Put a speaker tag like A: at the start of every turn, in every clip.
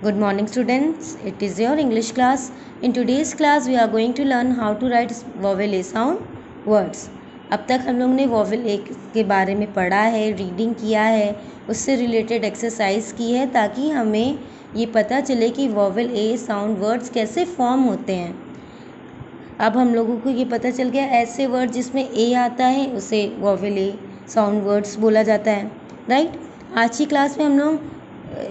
A: Good morning students, it is your English class. In today's class we are going to learn how to write vowel A sound words. अब तक हम लोग ने vowel A के बारे में पढ़ा है, रीडिंग किया है, उससे रिलेटेड एक्सरसाइज की है ताकि हमें ये पता चले कि vowel A साउंड वर्ड्स कैसे फॉर्म होते हैं। अब हम लोगों को ये पता चल गया ऐसे वर्ड जिसमें A आता है उसे vowel A साउंड वर्ड्स बोला जाता है, राइट। आज की क्लास में हम लोग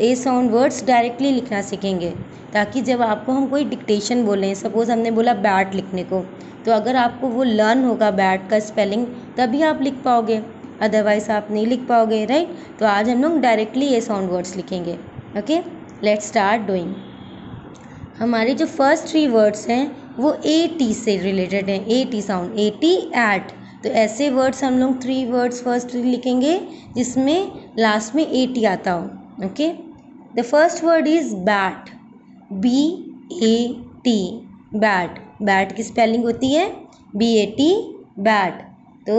A: ए साउंड वर्ड्स डायरेक्टली लिखना सीखेंगे ताकि जब आपको हम कोई डिक्टेशन बोलें, सपोज़ हमने बोला बैट लिखने को, तो अगर आपको वो लर्न होगा बैट का स्पेलिंग तभी आप लिख पाओगे, अदरवाइज आप नहीं लिख पाओगे, राइट। तो आज हम लोग डायरेक्टली ए साउंड वर्ड्स लिखेंगे। Okay, let's start doing. हमारे जो फर्स्ट 3 वर्ड्स हैं वो ए टी से रिलेटेड हैं, A T sound, A T at. तो ऐसे वर्ड्स हम लोग 3 वर्ड्स फर्स्ट लिखेंगे जिसमें लास्ट में ए टी आता हो। Okay, the first word is bat, B-A-T, bat. bat की स्पेलिंग होती है B-A-T, bat. तो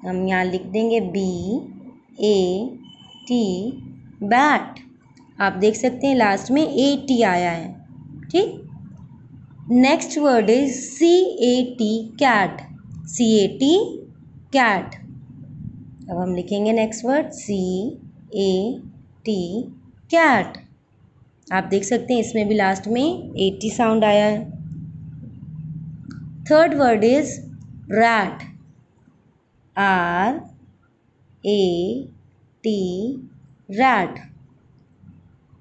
A: हम यहाँ लिख देंगे B-A-T, bat. आप देख सकते हैं लास्ट में A-T आया है, ठीक। Next word is C-A-T, cat, C-A-T, cat. अब हम लिखेंगे नेक्स्ट वर्ड C-A-T, कैट। आप देख सकते हैं इसमें भी लास्ट में ए टी साउंड आया है। Third word is rat, R-A-T, rat.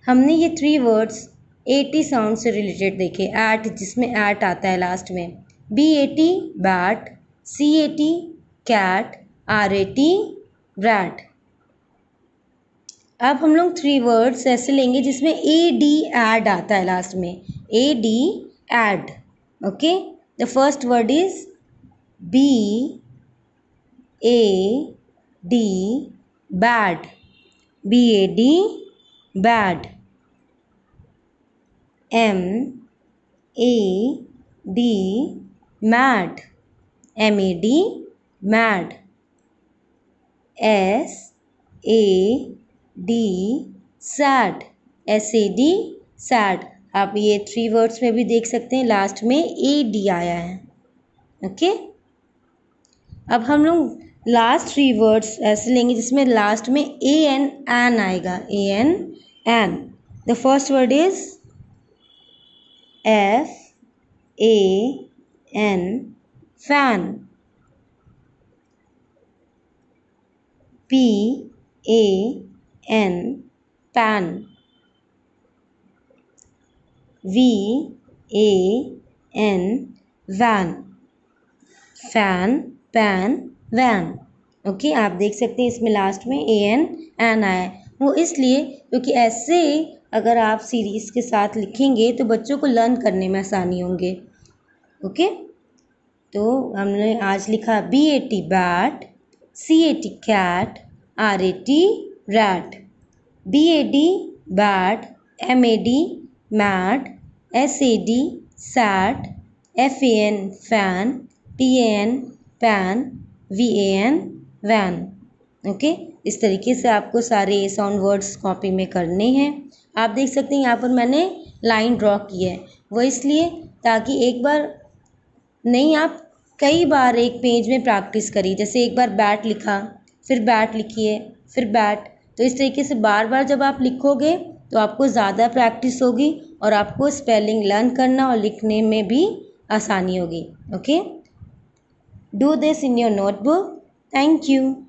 A: हमने ये 3 वर्ड्स ए टी साउंड से रिलेटेड देखे, एट जिसमें एट आता है लास्ट में, B-A-T, bat, C-A-T, cat, R-A-T, rat. अब हम लोग 3 वर्ड्स ऐसे लेंगे जिसमें ए डी एड आता है लास्ट में, A D Ed. Okay, the first word is B-A-D, bad, B-A-D, bad. M-A-D, mad, M-A-D, mad. S-A-D, sad, SAD, sad. आप ये 3 वर्ड्स में भी देख सकते हैं लास्ट में AD आया है। ओके, अब हम लोग लास्ट 3 वर्ड्स ऐसे लेंगे जिसमें लास्ट में AN, एन आएगा, AN, an. The first word is F-A-N, fan, P-A-N, pan, V-A-N, van, fan, pan, van। Okay, आप देख सकते हैं इसमें लास्ट में AN, एन आया है। वो इसलिए क्योंकि ऐसे अगर आप सीरीज़ के साथ लिखेंगे तो बच्चों को लर्न करने में आसानी होंगे। ओके, तो हमने आज लिखा B-A-T, bat, C-A-T, cat, R-A-T, rat, B-A-D, bat, M-A-D, mad, S-A-D, sad, F-A-N, fan, P-A-N, pan, V-A-N, van। Okay, इस तरीके से आपको सारे ए साउंड वर्ड्स कॉपी में करने हैं। आप देख सकते हैं यहाँ पर मैंने लाइन ड्रॉ की है, वो इसलिए ताकि एक बार नहीं आप कई बार एक पेज में प्रैक्टिस करिए। जैसे एक बार बैट लिखा, फिर बैट लिखिए, फिर बैट। तो इस तरीके से बार बार जब आप लिखोगे तो आपको ज़्यादा प्रैक्टिस होगी और आपको स्पेलिंग लर्न करना और लिखने में भी आसानी होगी। Okay, do this in your notebook. Thank you.